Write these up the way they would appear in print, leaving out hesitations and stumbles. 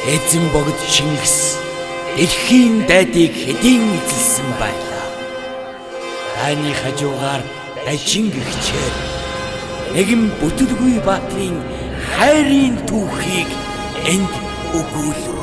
Эзэн богд Шингис дэлхийн дайдыг хэдийн эзэлсэн байлаа. Таны хажуугаар дажин гихчээр нэгэн бүтэлгүй баатрын хайрын түүхийг энд өгүүлрүү.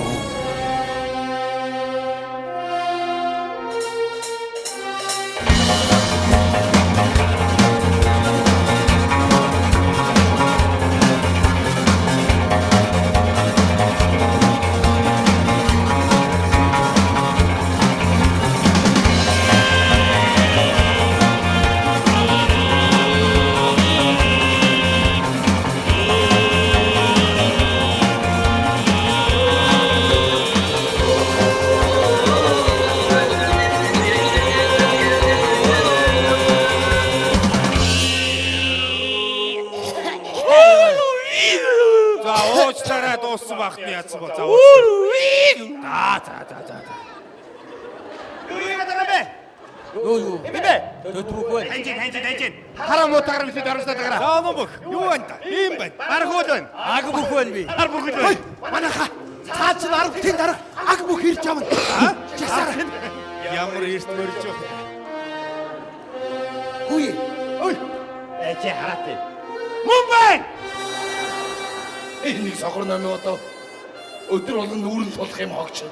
Өдөр болгон нүүрэн тулах юм хогч.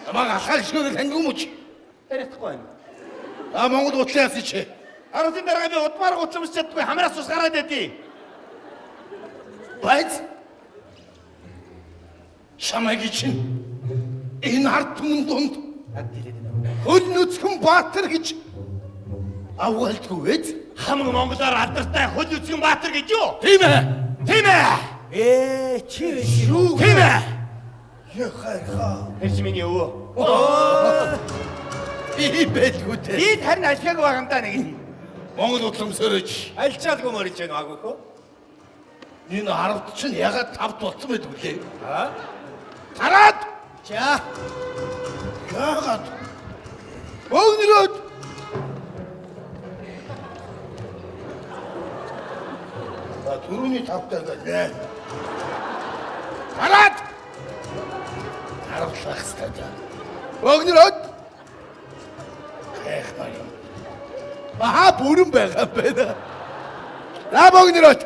Намайг алхаа гişгөөр таньгүй мөч. Ярихгүй байна. Монгол утлын ясч. Аруулын дараа би удмаар гутламж чаддгүй хамраас ус гараад байдیں۔ Байц. Шамайг чинь энэ ард түмэн дунд хөл нүцгэн баатар гэж авгаалдгүй вэз. Хамаг монголоор алдартай хөл нүцгэн баатар гэж юу? Тийм ээ. Тийм ээ. Чи шүү. Тийм ээ. Яхаа. Тэрч миний өвөө. Би бэлгүү те. Энд харин ашиг багамдаа нэг. Монгол утлымсөрөж. Альчаалгүй морж байна агуугүй. Энэ ард чинь ягаад тавд болсон байд үлээ. Аа? Тараад. За. Ягаад? Богнороод. Түрүүний тавтай гэнэ. Тараад. Харуулах хэвээр. Богнороод. Эх маяг. Баха бүрэн байгаа байна. За богнороод.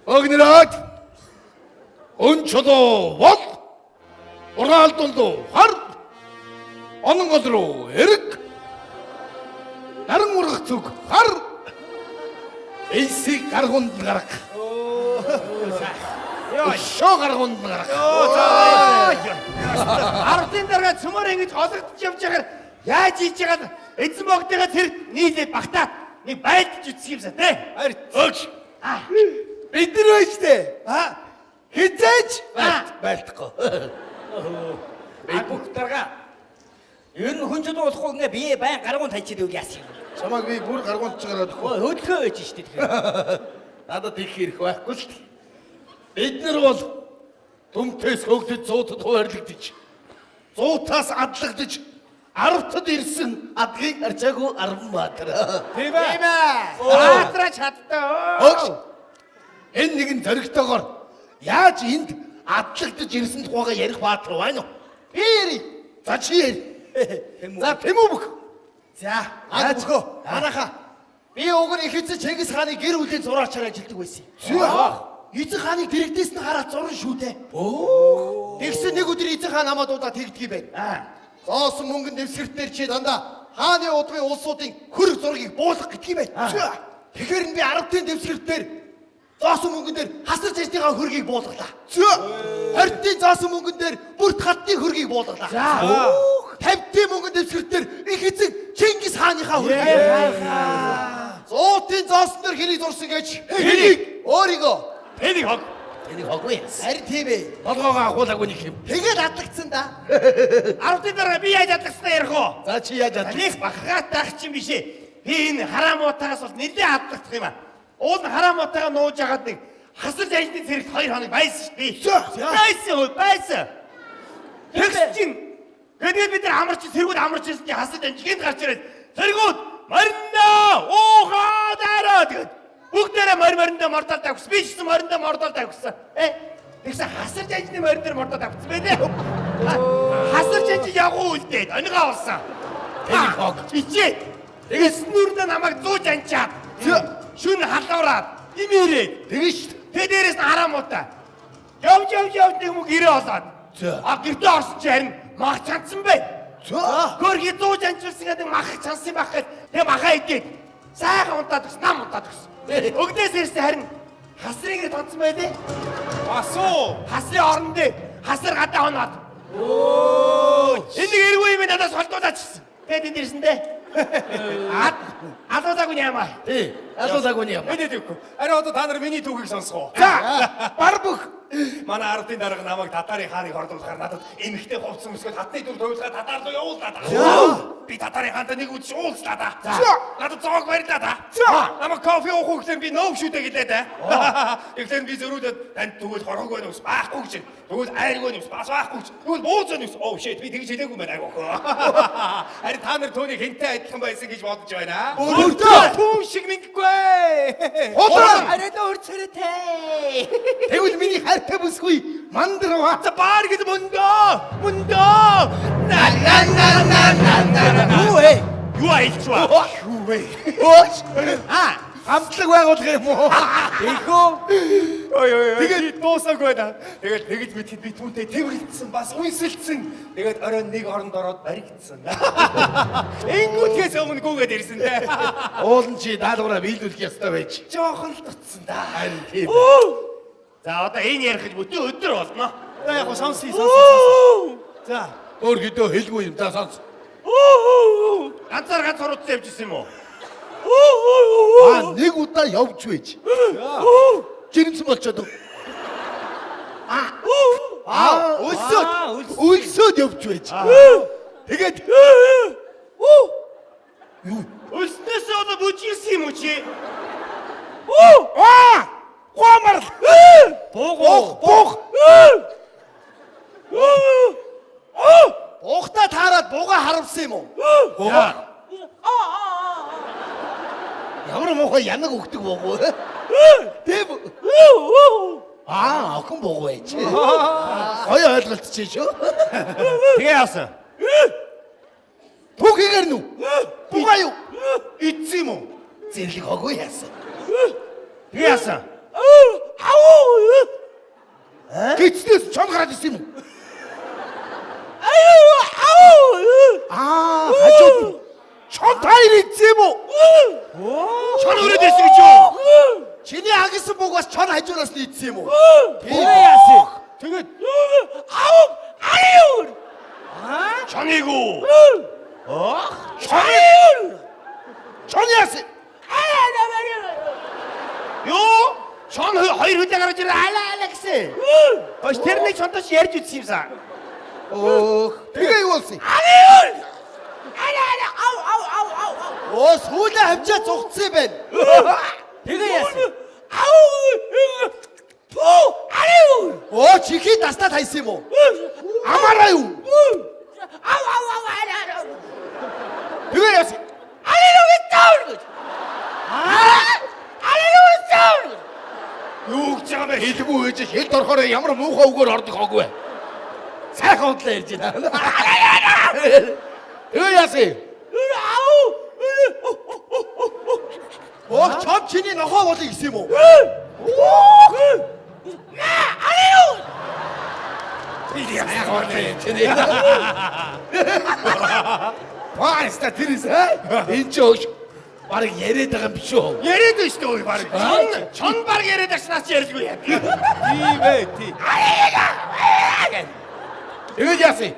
Богнороод. Өнчөлөө бол ураалдулуу хар онон гол руу эрг наран ургах зүг хар эсийг гаргунд гарах шоо гаргунд гарах Ардын дараа цөмөр ингэж олгодж явж байгаад яаж хийж байгаад эзэн богдыгаа тэр нийлээд багтаад нэг байлдж үтсэх юмсаа те. Өч Бид нар өштэй. Хизээч байлтахгүй. би бүх дарга. Ер нь хүн ч болохгүй ингээ би байн гаргуун тайчид үг яасан юм. Чамаг би бүр гаргунд чигараад өгөө. Хөдөлгөө байж штэ тэгэхээр. Надад их хэрэг байхгүй л. Бид нар бол дүмтээс хөгдөж зуутад хуваарлагдаж. Зуутаас адлагдаж арвтад ирсэн адгийг арчаагүй арван баатар. Тийм ээ. Баатраа чадтаа. Өгш. Энэ нэгэн зоригтойгоор яаж энд адлагдаж ирсэн тухайга ярих баатар байна уу? Би ярий. За чи ярь. За Тэмүүбүх. За, Яаж аажгүй. Манайха би уг нь их эзэн Чингис хааны гэр бүлийн зураачаар ажилтдаг байсан. Эзэн хааныг дэрэгдээс нь хараад зурна шүү дээ. Тэгсэн нэг өдөр эзэн хаан намайг дуудаад тэгдгий байна. Зоосон мөнгөн дэвсгэртээр чи дандаа хааны удмын улсуудын хөрөг зургийг буулгах гэдгий байна. Тэгэхээр би 10-ын дэвсгэртээр зоосон мөнгөн дээр хасар жижигхэн хөргийг буулгалаа. 20-ын зоосон мөнгөн дээр бүрт хатны хөргийг буулгалаа. 50-ын мөнгөн дэвсгэртээр их эзэн Чингис хааныхаа хөргийг. 100-ын зоосон дээр хэнийг зурсан гэж хэнийг өөрийгөө Энийг хог. энийг хоггүй. харин тийм ээ. Болгоогоо агуулаагүй нэг юм. Тэгээд адлагдсан да. 10-ын дараа би яаж адлагдсан ярих уу? За чи яаж адлах? Таныг бахгаатайх чинь биш ээ. Би энэ хараамуутаагаас бол нэлээд адлагдах юм аа. Уул нь хараамуутаагаа нууж агаад нэг хасар ажлын зэрэгт 2 хоног байсан шүү дээ. Байсан. Тэгс чинь тэгээд бид нар амарч тэргүүд амарч ирсэн чинь хасар ажлын гарч ирээд тэргүүд маринда уухаа дараа тэгээд бүгдээрээ мориндоо мордол тавьсан. Би ч гэсэн мориндоо мордол тавьсан. Тэгсэн хасар жанжны мордор мордод авцсан байлээ. Хасар жанж явуу үлдээд онигаа олсон. Ичээ. Тэгээс нүрнэ намайг зууж анчаад. Шүн халуураад имээрээ. Тэгээ шүү. Тэ дээрээс нь хараамуудаа. Явж нэг мөг ирээ олоод. А гэртээ орсон чи харин мах чансан бай. Гөрхи зууж анчилсан гэдэг мах чансан байх гэд тэг махаа идээд. Сайхан унтаад өгс, нам унтаад өгс. Өгдөөс ирсэн харин хасрыг тонцсон байлээ. Асуу. Хасрын орон дээр хасар гадаа хоноод. Энэ эргүй юм надаас холдуулаачихсан. Тэгээд энэ ирсэндээ. Алуудаагүй нямаа. Алуудаагүй нямаа. Мэдээгүй. Ари одоо та нар миний түүхийг сонсгоо. За, бар бүх. Манай ардын дарга намайг татарын хааныг хордуулахаар надад эмхтэй хувцсан өсгөл татны дүр төвлөгөө татаар руу явууллаа да. Би татарын хаантай нэг үдши уулзлаа да. Надад зоог барьлаа да. Намайг кофе уух гэхээр би нөөг шүтэ гэлээ да. Тэгэхээр би зөрүүлээд танд тэгвэл хорхог байна ус баахгүй гэж. Тэгвэл айргүй юм бас баахгүй гэж. Тэгвэл бууцсан юм. Oh shit би тэгж хэлээгүй байна айгуу. Ари та нар түүнийг хинтээ адилхан байсан гэж бодож байна. Өөртөө Түүн шиг минггүй. Хоолой. Арайда өрцөрөтэй. Тэгвэл миний хайртай бүсгүй мандрава. За баар гэдэг мөндөө. Юу ээ? Юу аялчваа? Оош. Хамтлаг байгуулах юм уу? Ийхүү. Тэгээд дуусаагүй байна. Тэгээд тэгж мэдэхэд би түүнтэй тэрвэрлсэн бас үнсэлсэн. Тэгээд оройн нэг оронд ороод баригдсан. Энгүүтгээс өмнө гүгээд ирсэн дээ. Уулын чи даалгавраа биелүүлэх ёстой байж. Жохон л дутсан да. Харин тийм. За одоо энэ ярих гэж бүтэн өдөр болно. За яг сонсъё. За. Өөргөдөө хэлгүй юм да сонс. Ганцаар ганц хуруудсан явжсэн юм уу? Нэг удаа явж байж. Жирэмсэн болчиход. Өлсөд явж байж. Тэгээд Өлснөөс одоо бүжигсэн юм уу чи? Гомар. Буух. Буухта таарад бууга харамсан юм уу? Ямар муухай янаг өгдөг буугу. Тэв. Охин бууг байж. Гоё ойлголцож шүү. Тэгээ яасан? Түүхийгэр нү. Бугаа юу? Идсэн юм уу? Зэрлэг хогоо яасан. Тэгээ яасан? Гитснээс чон гараад исэн юм уу? Хажууд чон тайр идсэн юм уу? Чон өрөөд ирсэн гэж юу? Чиний агсан бууг бас чон хажуураас нь идсэн юм уу? Тэгээ яасан? Тэгээд чоныг уу? Чон яасан? Юу? Чон хоёр хүлээ гарч ирээ алаа гэсэн. Хош тэр нэг чонточ ярьж үтсэн юм сан. Тэгээ юу болсон? Сүүлээ хавчаа зүгтсэн юм байна. Тэгээ яасан? Чихий дастаад хайсан юм уу? Амаараа юу? Тэгээ яасан? Юу гэж байгаа бэ? Хэлгүй байж хэлд орохоор ямар муухай үгээр ордог хоогүй. Сайхан удлаа ярьж байна. Тэгээ яасан? Чом чиний нохоо болыг гисэн юм уу? Пааста тэрс энэ ч өөш барыг яриад байгаа юм биш үү? Яриад байна шүү дээ баг. Чон баг яриад агснаас ч ярьжгүй яа. Тийм ээ, тийм. Тэгээд яасан?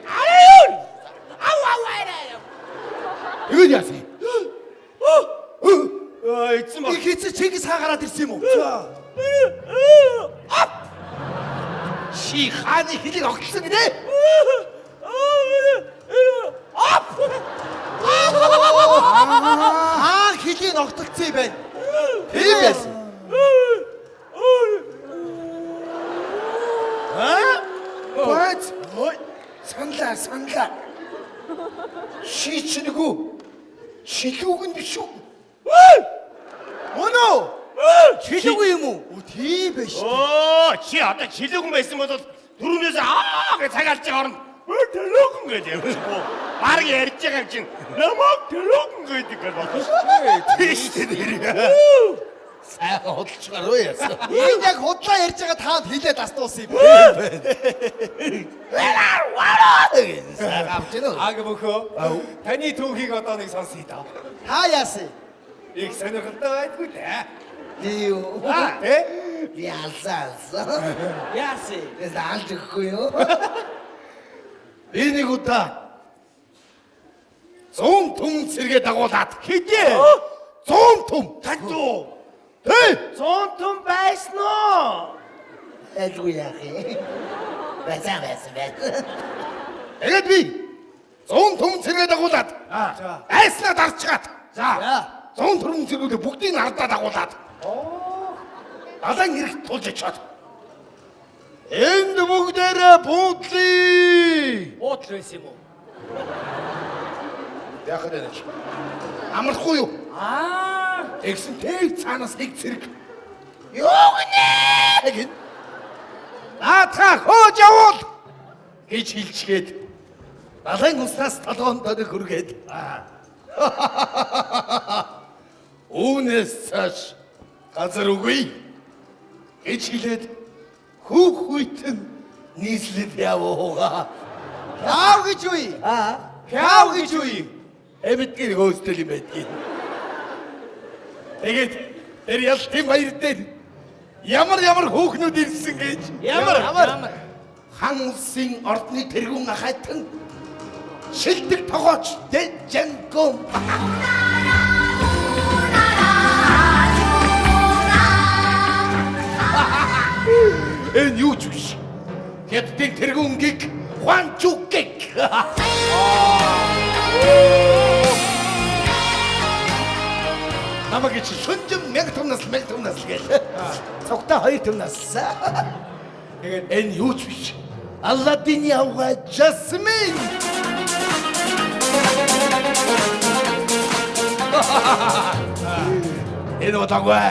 Тэгээд яасан? Эцэн баг. Их хэцээ Чингис хаан гараад ирсэн юм уу? Чи хааны хэлийг огтлсон гинэ? Хэлийг огтлцсон юм байна. Тийм байсан. Бац. Санлаа. Шийчнэгүү. Шилүүг нь биш үү? Өнөө. жилгүй юм уу? Тийм байж. Оо, чи одоо чилэгэн байсан бол түрүүнээс гэж цагаалж байгаа оронд төлөөгөн гэж явахгүй. Бараг ярьж байгаа юм чинь намайг төлөөгөн гэдэг бол. Тийш дээ. Сайхан хөдөлж гаруу яасан. Энэ яг худлаа ярьж байгаа таанд хилээд астуулсан юм. Сайхан авч гэнэ. Агмөхөө. Таны түүхийг одоо нэг сонсъё да. Та яасан? Их сонирхолтой байдгүй дээ. Юу? Яасан. Яасан? Заалж өгөхгүй юу? Би нэг удаа 100 түм сэргээ дагуулад Хэдий? 100 түм. Тантуу. Хей! 100 түм байсан уу? Айлгүй яах юм. Байсан. Тэгээд би 100 түм сэргээ дагуулад айснаа дарчгаад. За. 100 түм сэргүүдээ бүгдийг нь ардаа дагуулад. Далайн ирэх тулж чад. Энд бүгдээрээ буудлаа. Буудлаа байсан юм уу? Яхад энэ чи. Амархгүй юу? Аа, Тэгсэн тэг цаанаас нэг зэрэг. Юу гинэ гин. Наатха хөөж явуул гэж хилчгээд далайн уснаас толгоонд хөргээд. Үүнээс цааш газар үгүй гэж хэлээд хүүхүйтэн нийслэл явуугаа. Яав гэж үе? Яав гэж үе? Эмэтгэр хөөсдөл юм байдгийг. Тэгээд тэр ялтын баяр дээр ямар хөөхнүүд ирсэн гэж. ямар? Хан улсын ордны тэргүүн ахайтан шилдэг тогооч Дэжэнгом. Энэ юу ч биш. Хятадын тэргүүнгийг Хуанчугэг. Намайг чи шүнжин 1000 томнос гээл. Цогтой 2 томнос. Тэгээд энэ юу ч биш. Алладин яваа Жасмин. Энэ удаагүй.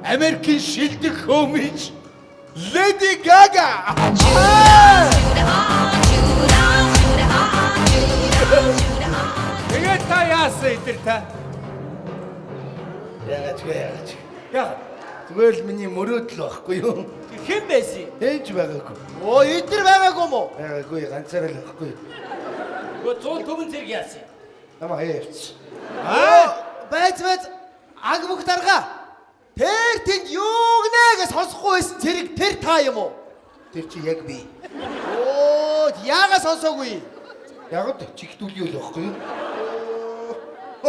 Америкийн шилдэг хөөмич Леди Гага. Тэгээд та яасан эдэр та? Яагаад. Зүгээр л миний мөрөөдөл байхгүй юу? Хэн байсан? Ээж байгаагүй. Оо, эдэр байгаагүй мó? Байгаагүй ганцаараа л байхгүй. Гөө 100 түмэн зэрэг яасан? Намаа хаяач. Байц аг бүх дарга. Тэр тэнд юу гинэ гэж сонсохгүй байсан зэрэг тэр та юм уу? Тэр чи яг би. Оо, яагаад сонсоогүй? Яг чигтүүл юу л байхгүй юу?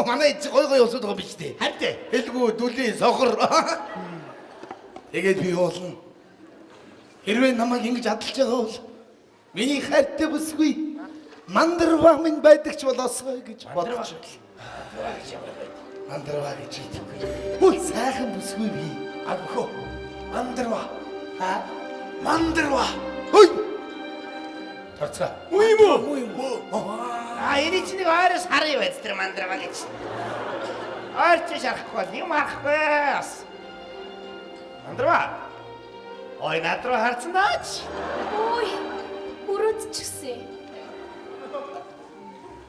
Манай чи гой усууд байгаа биз дээ. Харин дээ. Хэлгүй дүлийн сохор. Тэгээд би болно. Хэрвээ намайг ингэж адалж байгаа бол миний хайртай бүсгүй мандарва минь байдаг ч болоосой гэж бодож байна. Мандарва гэж хэлдэг. Хөө сайхан бүсгүй би. Агмөхөө. Мандарва. Мандарва. Хөөе. Тарцгаа. Энэ чинь нэг ойроос харъя байц тэр мандрага гэж. Ойрч шарахгүй бол юм харахгүй бас. Мандрава. Ой, надруу харцнаач. Ой, өрөөдчихсэн.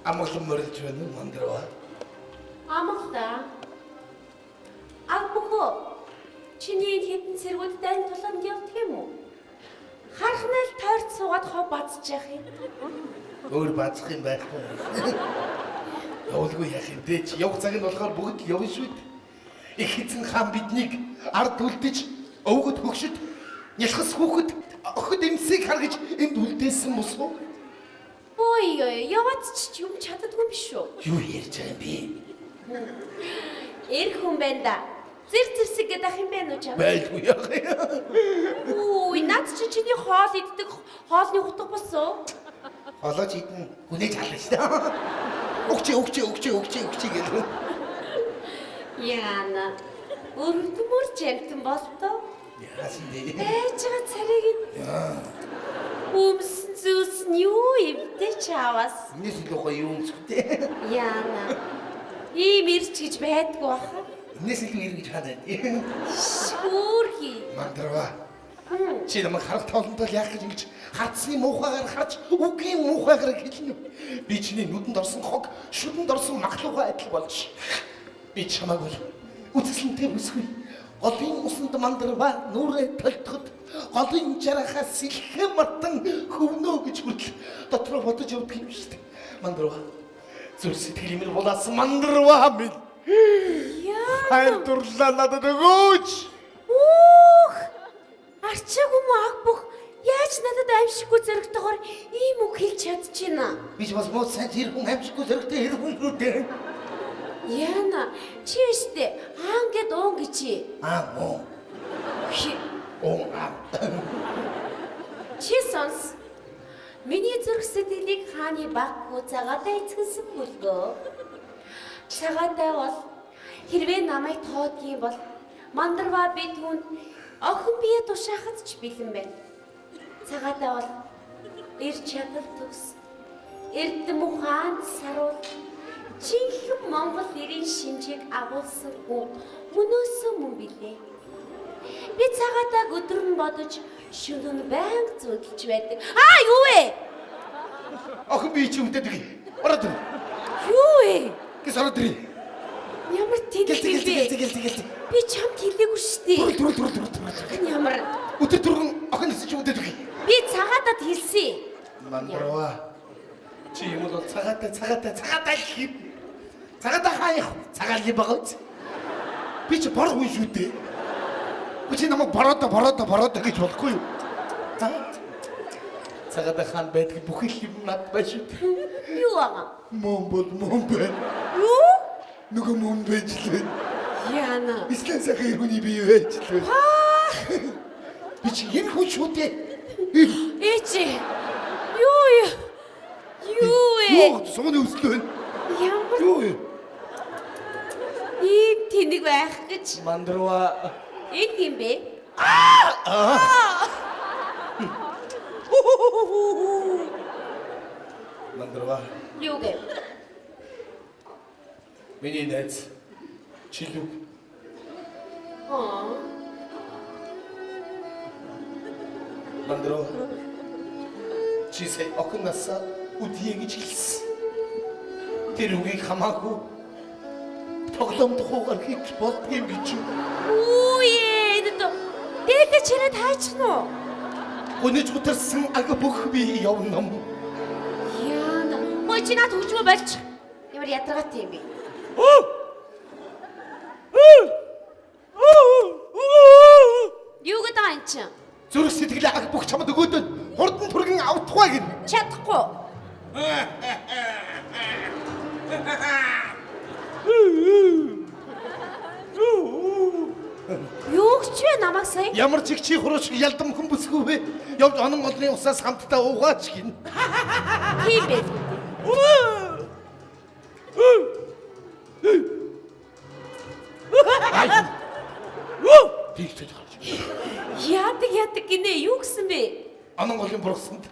Амгалан мөрөлж байна мандарва. Амгалаа. Агбөхөө. Чиний хэдэн цэргүүд дайн туланд явдаг юм уу? Харахнаа л тойрч суугаад хоо бацж яах юм? Өөр бацах юм байхгүй. Явуулгүй яах юм дээ чи явах цаг нь болохоор бүгд л явна шүү дээ. Их эзэн хаан биднийг ард үлдэж өвгөд хөгшөд нялхас хүүхэд охид эмсийг харгаж энд үлдээсэн мус уу? Ой, яваач ч юм чаддгүй юм биш үү? Юу ярьж байгаа юм бэ? Эр хүн байна да. Зэрэг гэдэг ах юм бэ нүч аа? Байлгүй яах юм. Үй, над чи чиний хоол иддэг хоолны утга босоо. Холооч идэн хүнээ чална шүү дээ. Өгчээ гэдэг. Яна. Өрөвдмөр жамтан болтоо. Яасан дээ? Ээж байгаа царийг нь. Өмсөн зүс нь юу ивдэ чавас. Нийс л гоё юм зүгтээ. Яна. Ийм ирч гэж байдгүй баха. Энэс илүү эргэж хадаа. Шүүрхи. Мандрава. Чи намайг харах тоолондоо яах гэж ингэж хатсны муухайгаар харж үгийн муухайгаар хэлнэ. Би чиний нүдэнд орсон хог, шүдэнд орсон махлууга адил болж. Би чамайг бол үтгэлэнтэй үсгүй. Голын усанд мандрава нүрээ толтоход голын жарахаас сэлхэ мартан хөвнөө гэж хүртэл дотроо бодож явдаг юм шүү дээ. Мандрава. Зүр сэтгэлээр булаасан мандрава минь. Яа. Хайр дурлаа надад өгөөч. Ух! Арчаагүй мө аг бүх яаж надад аимшиггүй зөрөгтэйгээр ийм үг хэлж чадчихна. Би ч бас муу сайн тэр хүн амжихгүй зөрөгтэй хэрэг хүн шүү дээ. Яна, чи өстэй хаан гэд уун гिची. Аа. Оо. Чи сонс. Миний зүрх сэтгэлийг хааны баггүй цагаатай эцгэлсэн бүлгөө. Цагаатай бол хэрвээ намайг тоодгийн бол мандрава би түүнд охин бие тушаахад ч бэлэн байна. Цагаатай бол эр чадвар төгс. Эрдэм ухаанд саруул. Чихэн Монгол эрийн шинжийг агуулсан хүмүүсэн мөн билээ. Би цагаатайг өдөр нь бодож шөнө нь байнга зүудэлж байдаг. Аа юу вэ? Охин би чи өвдөд гээ. Ороод ир. Юу вэ? Гэс ороод ир. Ямар тэнэг Гэлтэй. би чамд хэлээгүй штий. Түрэл. Ямар Өдөр түргэн охин чи өвдөд гээ. би цагаатад хэлсэн. Мандрава. Чи юм бол цагаатай хий. Цагаатай хаяа. Цагаал багц. Би чи бор хүн шүү дээ. Би чи намайг бороо гэж болохгүй юу? Цагаатай хаан байдаг бүх юм над байж. Юу аа? Мөн бэ. Юу? Нөгөө мөн байж лээ. Яна. Ислэн сайхан хүний бий байж лээ. Би чи энэ хүн шүү дээ. Эчи. Юу? Юу сууны өслөө. Ямар Юу? ийм тэнэг байх гэж Мандрава. энэ юм бэ? Мандрава. Юу гэ? Миний найз Чилүг. Мандрава. Чи сая охинасаа үдье гэж хэлсэн. Тэр үгийг хамаагүй тоглоомд хуугаар хийж болдгийм гэж. Үе, энэ то. Дээд чирээ таачих нь уу? Гүнэж утарсан аг бүх би явна. Яна, мой чи над хөгжмөө болж. Ямар ядаргаатай юм бэ? Юу гэдэг юм чи? Зүрх сэтгэл аг бүх чамд өгөөд хурдан түргэн автахгүй гин. Чадахгүй. Юу ч вэ намайг сая? Ямар ч их чи хурууч ялдам хүн бүсгүй вэ? Явж онон голны усаас хамтдаа уугаач гин. Тийм бэ. Тэгж гарч. Яадаг гинэ юу гэсэн бэ? Онон голын бургасанд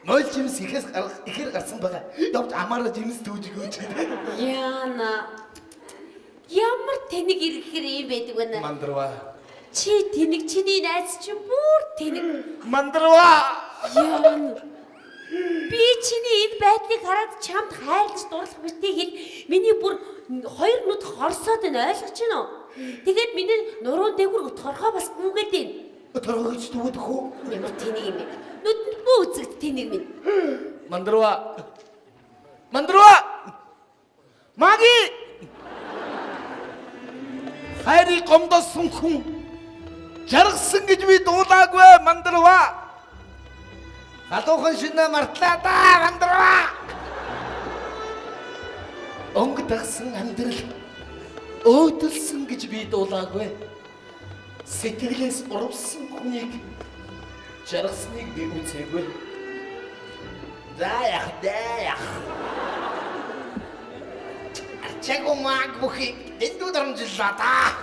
нойл жимс ихээр гарсан байгаа. Явж амаараа жимс түүж өгөөч. Яна. Ямар тэнэг ирэхэр юм байдаг вэ? Мандрава. Чи тэнэг чиний найз чи бүр тэнэг. Мандрава. Яна. Би чиний энэ байдлыг хараад чамд хайрлаж дурлах битгий хэл миний бүр хоёр нүд хорсоод энэ ойлгож байна уу? Тэгээд миний нуруу дээгүр торхоо бас гүгээд байна. Торгож дүүдэг хөө. Ямар тэнэг юм бэ? Нүдэнд бүү үзэгд тэнэг минь. Мандрава. Маги. Хайрыг гомдосон хүн жаргасан гэж би дуулаагүй Мандрава. Гадуухан шинэ мартлаа да Мандрава. Онгодсон амьдрал өөдөлсөн гэж би дуулаагүй. Сэтгэлээс урвсан хүнийг жаргасныг би үзээгүй. Даях. Арчаагүй маг бүхий эндүү дарамжлаа да.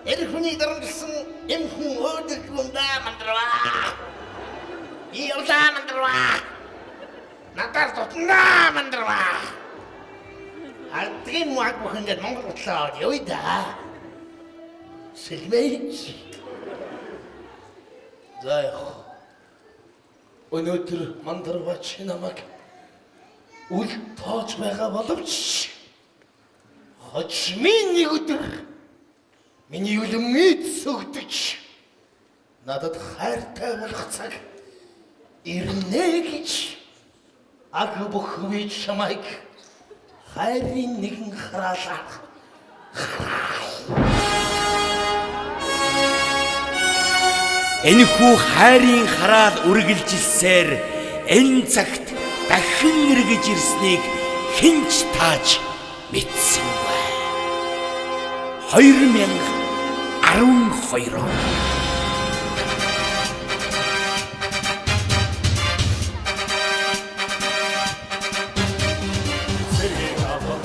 Эр хүний дарамжсан эм хүн өөдөлж мунда Мандрава. Иолда Мандрава. Надад тутна Мандрава. ардгийн маг бүх ингээд Монгол утлаа явъя да. Сэлмэж. За яах. Өнөөдөр мандарвач намайг үл тоож байгаа боловч хожмын нэг өдөр миний үлэмэд сөгдөж надад хайртай болох цаг ирнэ гэж аг бүхвэж чамайг хайрын нэгэн хараалаа. Энэхүү хайрын хараал үргэлжилсээр энэ цагт дахин эргэж ирснийг хинч тааж мэдсэнгүй. 2012 он.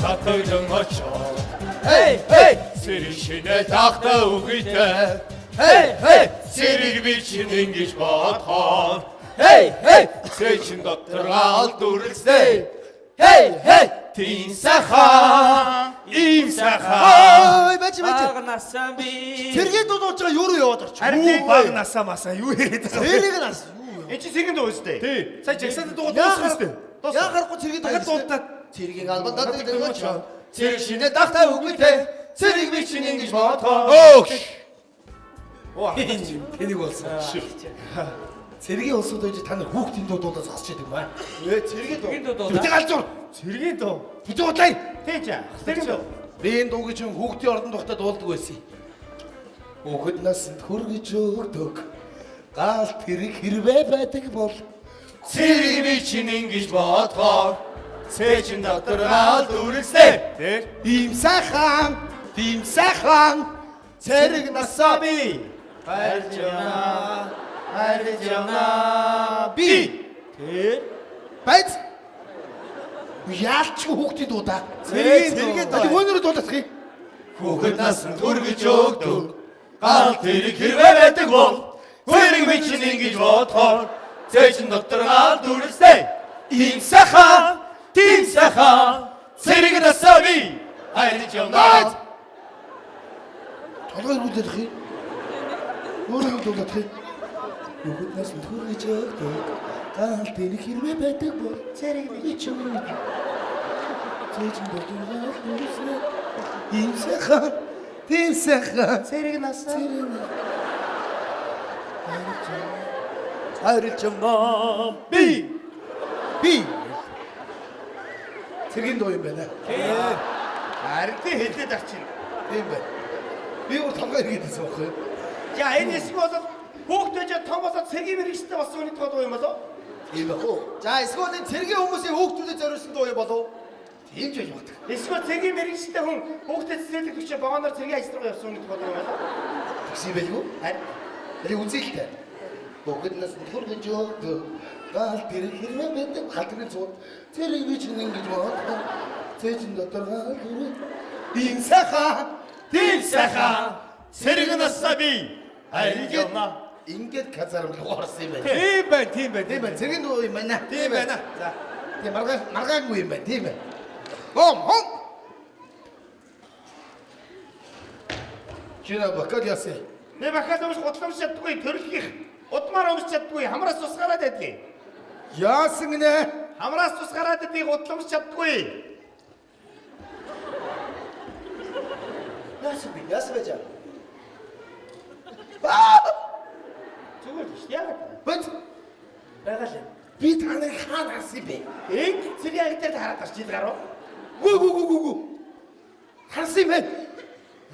Татагдан очоо. Хей, хей. Сэрэг шинэ тахта үгүйтэй. Хей, хей. Сэрэг бичин ингэж бодхон. Хей, хей. Сэчин дотор алд үргэлжлээ. Хей, хей. Тийм сайхан. Ийм сайхан. Ой, бач. Багнасан би. Сэргээ дуудуулж байгаа юу руу яваад орч. Харин баг насаа масаа юу яриад байгаа. Сэрэг нас. Энд чи сэргийн дуу өстэй. Тий. Сая жагсааны дуу Яа дуусах өстэй. Яа гарахгүй сэргээ Дахиад дуудаад. Цэргийн албан даад дэгч. Цэрэг шинэ Дахтай үгүйтэй. Цэрэг би чинь ингэж бодоо. Өөх. Тэнийг болсон. Цэргийн улсууд байж та нар хүүхдийн дуудаа зогсож байдаг юм аа. Цэргийн дуу. Гин дуу. Бүтэг алзуур. Сэргийн дуу. Бүтэг утлаа. Тийч. Сэргийн дуу. Би энэ дуу гэж хүүхдийн ордон тухтад уулдаг байсан. Хүүхэд насанд хүргэж өгдөг. Гал тэрэг хэрвээ байдаг бол Цэрэг бичин ингэж бодхон. Сэчин дотор алд үргэлжлээ. Тэр ийм сайхан, тийм сайхан Цэрэг насаа би хайрж явна би. Байц. Яалч хүүхдийн дуудаа. Цэргийн дуу. Өнөөдөр дуулах юм. хүүхэд насанд хүргэж өгдөг. Гал тэрэг хэрвээ байдаг бол цэрэг бичин ингэж бодхон. Сэчин дотор алд үргэлжлээ. Ийм сайхан, тийм сайхан цэрэг насаа би хайрж явна. толгой рүүлэх юм. Өөрөө дуулах юм. Хүүхэд насанд хүргэж өгдөг. Гал тэрэг хэрвээ байдаг бол цэрэг бичин гэж. Сэчин дотор алд үргэлжлээ. Ийм сайхан, тийм сайхан Цэрэг насаа. хайрж явна би. Би. Цэргийн дуу юм байна. Харин тий хэлээд ах чинь. Тийм байна. Би өөр толгой иргэдсэн байхгүй юу? За энэ хэсэг бол хүүхдэж том болоод цэргийн мэрэгчтэй болсон хүний дуу юм болоо. Тийм байх уу? За эсвэл энэ цэргийн хүмүүсийн хүүхдүүдэд зориулсан дуу юм болов? Тийм ч байж магадгүй. Эсвэл цэргийн мэрэгчтэй хүн хүүхдэд цэцэрлэг төвчөө багаанаар цэргийн ажил руу явсан хүний дуу юм болоо. Тэгсэн байлгүй. Харин Тэрийг үзээлтэй. Бүгд нас хүргэж өгдөг. Гал тэрэг хэрвээ байдаг халтрын цууд. Цэрэг би чинь ингэж бодсон. Цэцэн дотор гал тэрэг. Ийм сайхан, Тийм сайхан цэрэг насаа би хайрж явна. ингээд казармлуу орсон юм байна. тийм байна, тийм байна. Тийм байна. Цэргийн дуу юм байна. Тийм байна. За. Тийм маргаагүй юм байна. Тийм байна. Хом. Чина бакад ясэ. Би бахад өмс гутламж чаддгүй, төрөлхийх. Удмаар өмс чаддгүй, хамраас тус гараад байдгийг. Яасан гинэ? Хамраас тус гараад байдгийг гутламж чаддгүй. Яасан байж. Зүгээр биш яагаад? Бат Байгаа л. би таныг хаанаас юм бэ? Энд цэргийн агтаар хараад гарч ил гарав. Гү. Харсан юм байна.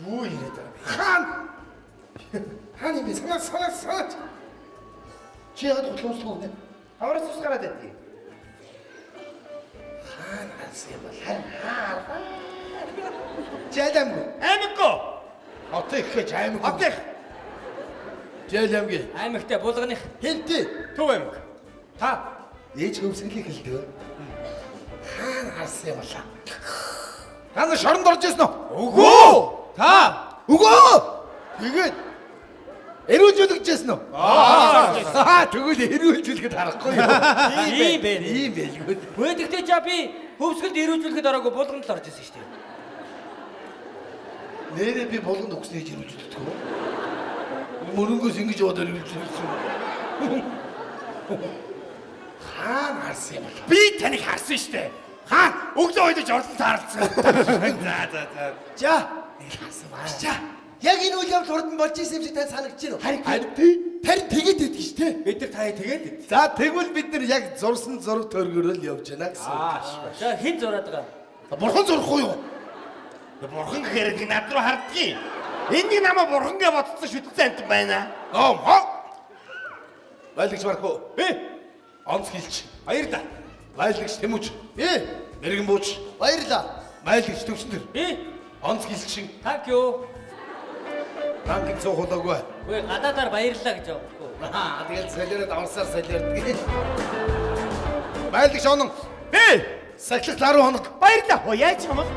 Юу яриад байгаа бэ? Хаан. Хаан юм бэ? Санаа. Чи яагаад утлуусгүй нэ? Хамраас тус гараад байдгийг. Хаан харсан юм бол харин. Жадамгүй. Аймаггүй. Отыг гэж аймаг. Отих. Жэлэмги. Аймагтай булганых. Хинтээ. Төв аймаг. Та Ээж хөвсгөлийг хэлдэг. Хаан харсан юм болоо. Та нар шоронд орж ирсэн үү? Үгүй. Та. Үгүй. Тэгээд Эрүүлжүүлэгчсэн үү? Тэгвэл эрүүлжүүлэхэд харахгүй юу? ийм бэ. Ийм байлгүй. Гэхдээ жаа би хөвсгөлд ирүүлжүүлэхэд ороогүй булганд л орж ирсэн шүү дээ. Нэрээ би болгонд өгснөө эрүүлжүүлдэг үү? Мөрөнгөөс ингэж яваад эрүүлжүүлсэн. Хаан харсан юм бол. Би таныг харсан штэ. Хаан өглөө ойлож орлон таарлцсан. За. За, Харсан баа. за. Яг энэ үйл явдал хурдан болж исэн юм шиг тань санагдаж байна уу? Харин тий. Тарин тэгээд идэх шүү дээ. Бид нар таяа тэгээд За тэгвэл бид нар яг зурсан зураг төргөрөл явж байна гэсэн. За хэн зураад байгаа? Бурхан зурахгүй юу? Бурхан гэхээр над руу хардгийг. Энийг намаа бурхан гэж бодсон шүтцэн амт байна. Байлагч Марко. Онц хилч. Баярлаа. Байлагч Тэмүүж. Мэргэн бууч. Баярлаа. Байлагч Төвчнөр. Би Онц хилчин. thank you. Банкд цоохолоогүй. Гүй гадаадаар баярлаа гэж явахгүй. Тэгээд солиороод авсаар солиордог. Байлагч онон. Сахилах 10 хоног. баярлаа. Оо яаж юм бол?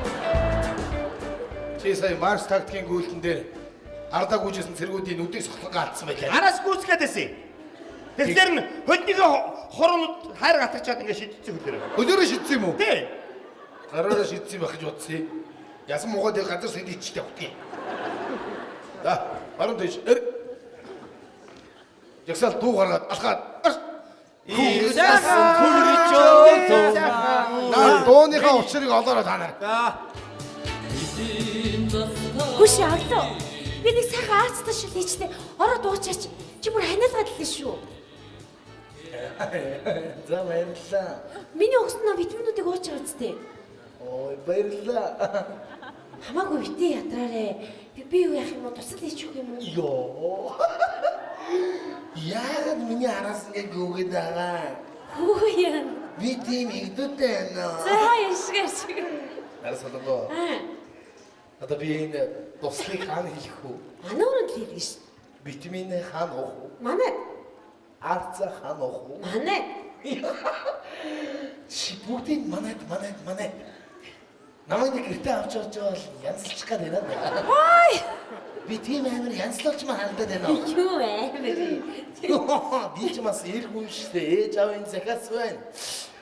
Чи сая Марс тактикийн гүйлтэн дээр ардаа гүйжсэн цэргүүдийн нүдийг сохлон гаалцсан байлаа. Араас гүйцгээд байсан. Тэгэхээр нь хөлнийг хорон хайр гатгачаад ингэ шидчихсэн хөлөөрөө. Хөлөөрөө шидсэн юм уу? Тий. Гараараа шидсэн байх гэж бодсон. Ясан муугаад газар сэдийчтэй явтыг. За, баруун дэш. Ягсаал дуу гаргаад алхаад. Ирсэн төрчөө. Наа дууныхаа учрыг олоороо та нар. Хүш явлаа. Би нэг сайхан аацтай шил хийчтэй. Ороо дуучаач. Чи бүр ханиалгаад л шүү. За баярлалаа. Миний өгсөн витаминуудыг ууч байгаа үстэй. Ой баярлалаа. Хамаагүй битээ ядраарэ. Би юу яах юм уу? Тусал хийчих юм уу? Йоо. Яагаад миний араас ингэ гүгээд байгаа? Хөө яа. Би тийм игдүүтэй байна. За яшгаач. Арас болоо. Одоо би энэ туслыг хаана хийх вэ? Манай өрөнд л хийдэг ш. Витамин хаана уух вэ? Манай. Арца хаана уух вэ? Манай. Чи бүгдийг манайд. Намайг нэг гэртээ авч явж байгаа бол янзлчих гээд байна. Ой. Би тийм амар янзлуулч маа харагдаад байна. Юу ээ. Би ч бас ир хүн шүү дээ. Ээж аавын захиас байна.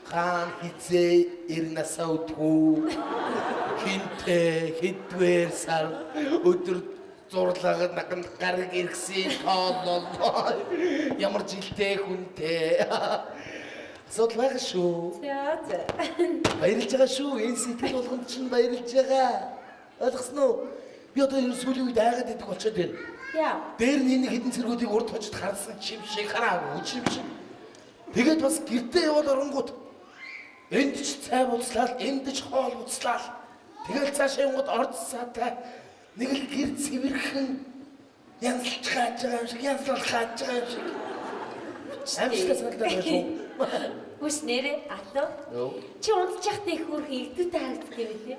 Хаан хизээ ирнасаа утгуу. Хинтээ хэдвэр сар өдөр зурлагад наган гараг иргсэн тоолол. Ямар жилтэй хүнтэй. Асуудал байгаа шүү. За. Баярлж байгаа шүү. Энэ сэтгэл болгонд чинь баярлж байгаа. Ойлгосноо уу? Би одоо энэ сүүлийн үед айгаад идэх болчиход байна. Яа. Дээр нь энэ хідэн цэргүүдийг урд хожид харсан чим шиг хараагүй чим шиг. Тэгээд бас гэртээ яваад оронгууд энд ч цай буцлаад, энд ч хоол буцлаад. Тэгээд цаашаа явгод орцсаатай нэг л гэр цэвэрхэн янзлж хааж байгаа юм шиг, янзлах хааж байгаа юм шиг. Амжилттай санагдаад байна шүү. Хүс нэрээ алуу. Чи унтж яхад их хөрх игдүүтэй харагддаг юм лээ.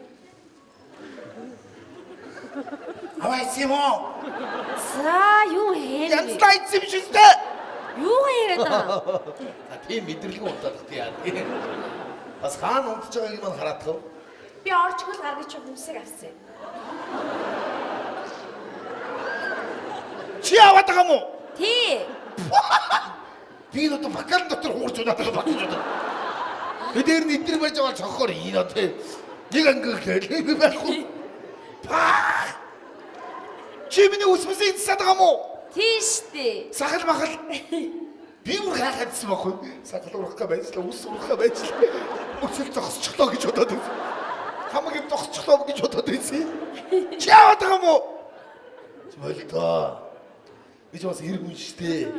Авайсимо. За юу хээ? Янзлаа ийцэм шилтэй. Юу яриад байгаа? За тийм мэдрэлгүй унтаад яа. Бас хаана унтж байгааг мань хараадах вэ? Би орж хөл гаргаж хүмүүсийг авсан. Чи аваад байгаа мó? Тий. Би энэ одоо бакалын дотор хуурч удаад байгаа багч удаа. Би дээр нь эдгээр байж байгаа цохоор энэ одоо нэг ангиглээ би байхгүй. Паа! Чи миний үсмэсийг засаад байгаа мó? Тийш дээ. Сахал махал. Би бүр хаахадсан байхгүй. Сахал урахгаа байжлаа, үс урахгаа байжлаа. Өсөл зогсчихлоо гэж бодоод байсан. Хамаг юм зогсчихлоо гэж бодоод байсан. Чи яваад байгаа мó? Чи болтоо. Би ч бас хэрэг хүн штэ.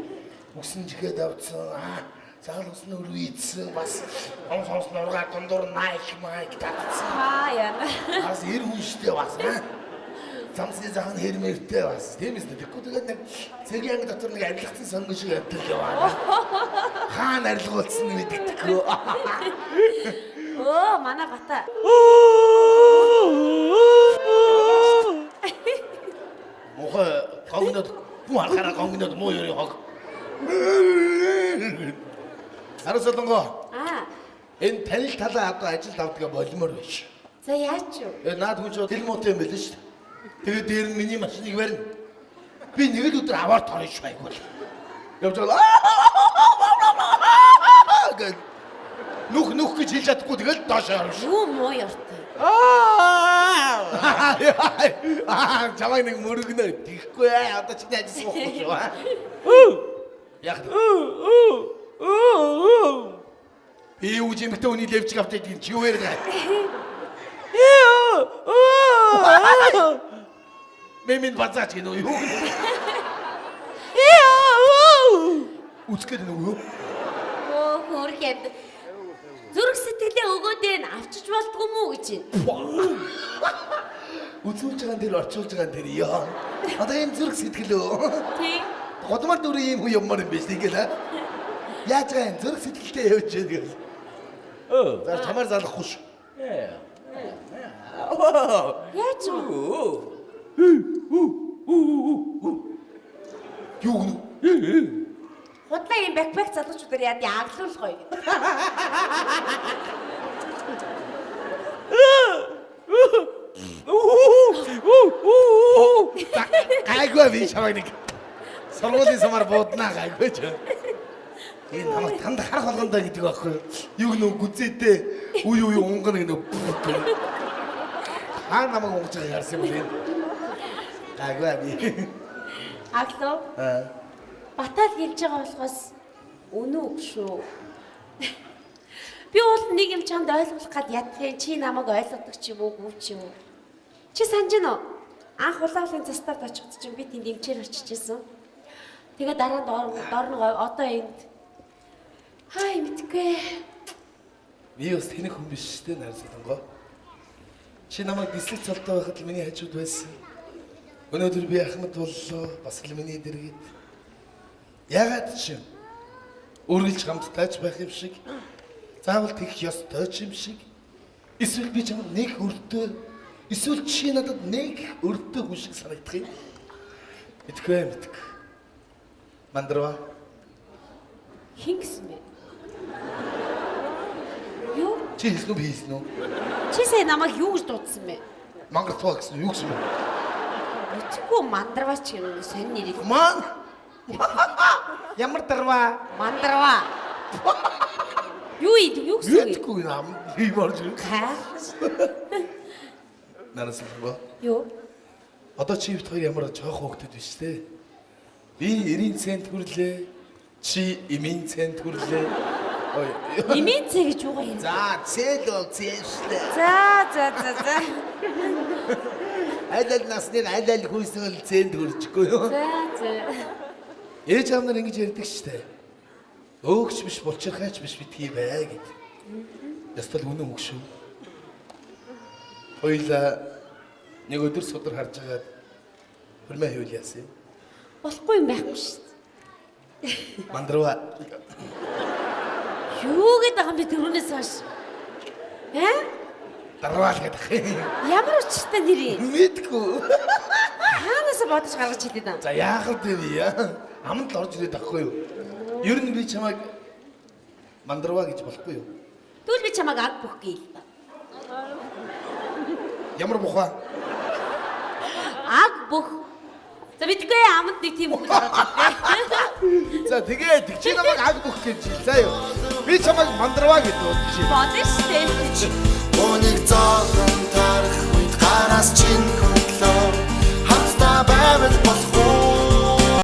Үсэн жигээд авцсан. Цагаал усны өрөө ийдсэн. Бас сонс нургаа дундуур найк татсан. Яа. Бас хэрэг хүн штэ бас. Замсын захан хэрмэртэй бас. Тийм ээ. Тэгэхгүй тэгээд нэг цэгийн анги дотор нэг арилгацсан сонгон шиг явдаг яваа. Хаана арилгуулсан мэддэггүй. Оо, манай бата. Мохоо гонгнод бүү харахаараа гонгнод муу ёрын хог. Харасаланго. Энэ танил талаа одоо ажил авдгаа болимоор биш. За яач юу? Наад хүн ч тэл муутай юм байл шүү дээ. Тэгээд дээр нь миний машиныг барина. Би нэг л өдөр аваар торно шүү айгуул. Явж байгаа гэл нүх гэж хэлж чадахгүй тэгэл доош орно шүү. Юу муу яртай. Чамайг нэг мөргөнө тийхгүй одоо чи яаж суухгүй шүү. Яг би юу жимтэй үний левчиг автаад чи юу яриа. Мемин бацаач гинөө юу. Үцгээд нөгөө. Оо хөргөд. Зүрх сэтгэлээ өгөөд энэ авчиж болдгоо мүү гэж байна. Үзүүлж байгаа дээр орчуулж байгаа дээр яа. Одоо энэ зүрх сэтгэлөө. Тий. Годмар дүрийн юм юмар юм биш тийгэл. Яаж байгаа энэ зүрх сэтгэлтэй явж байна гэл. За чамаар залахгүй ш. Яаж вэ? Юу гэнэ? Худлаа юм бэкпэк залуучуудаар яд яаглуулах гоё гэдэг. Гайгүй би чамайг нэг сургуулийн сумаар бууднаа гайгүй ч. Энэ намайг танд харах болгондоо гэдэг байхгүй юу? Юу нөө гүзээтэй уу унгана гэнэ. Аа намайг унгаж байгаа ярьсан юм бэ? Гайгүй би. Аглоо. Батал хэлж байгаа болохоос үнэн үг шүү. Би бол нэг юм чамд ойлгуулах гад ядах юм чи намайг ойлгодог ч юм уу гүү ч юм уу. Чи санаж гэнэ үү? Анх улаалын застаад очихд чинь би тэнд эмчээр очижсэн. Тэгээ дараа нь дорногоо одоо энд хай мэдгүй. Би бас тэнэг хүн биш шүү дээ найрсалангоо. Чи намайг дислэг цолтой байхад л миний хажууд байсан. Өнөөдөр би Ахмад боллоо. Бас л миний дэргэд. Ягаад ч юм үргэлж хамттайч байх юм шиг. Заавал тэгэх ёстой ч юм шиг. Эсвэл би чамд нэг өртөө, эсвэл чи надад нэг өртөө хүн шиг санагдах юм. Мэдгүй. Мандрава. Хин гэсэн бэ? Юу? Чи хэлсэн үү би хэлсэн үү? Чи сая намайг юу гэж дуудсан бэ? Мангартаа гэсэн юу гэсэн бэ? Мэдгүй мандарвач юм сонь нэрийг. Ман. Ямар дарва? Мандарва. Юу гэсэн бэ? Мэдгүй нам би борж. Нарасан бо. Юу? Одоо чи бит хоёр ямар жоох хөөгдөд биш те. Би 90 цент хүрлээ. Чи имийн цент хүрлээ. Ой. Имийн цэ гэж юугаа юм? За, цэл бол цээштэй. За. Айлал насны айлал хүйсэл цент хүрчихгүй юу? За. Ээж аав нар ингэж ярьдаг штэ. Өөгч биш булчирхайч биш битгий бай гэд. Ястал үнэн үг шүү. Хоёлаа нэг өдөр судар харж агаад хөрмөө хийвэл яасан юм? Болохгүй юм байхгүй шүү дээ. Мандрава. Юу гэдэг юм би түрүүнээс хойш. Дарвал гэдэг. Ямар учиртай нэр юм? Мэдгүй. Хаанаас бодож гаргаж хэлээд байна? За яахад вэ яа? Аманд л орж ирээд байхгүй юу? Ер нь би чамайг мандрава гэж болохгүй юу? Тэгвэл би чамайг аг бүх гээл та. Ямар бухаа? Аг бүх. За бидгээ аманд нэг тийм үг гаргаж ирдэ. За тэгээд чи намайг аг бүх гэж хэлээ юу? Би чамайг мандрава гэж бодчих. Бодож штэ. Өнийг зоолон тарах үед гараас чинь хөдлөө хамтдаа байвал болох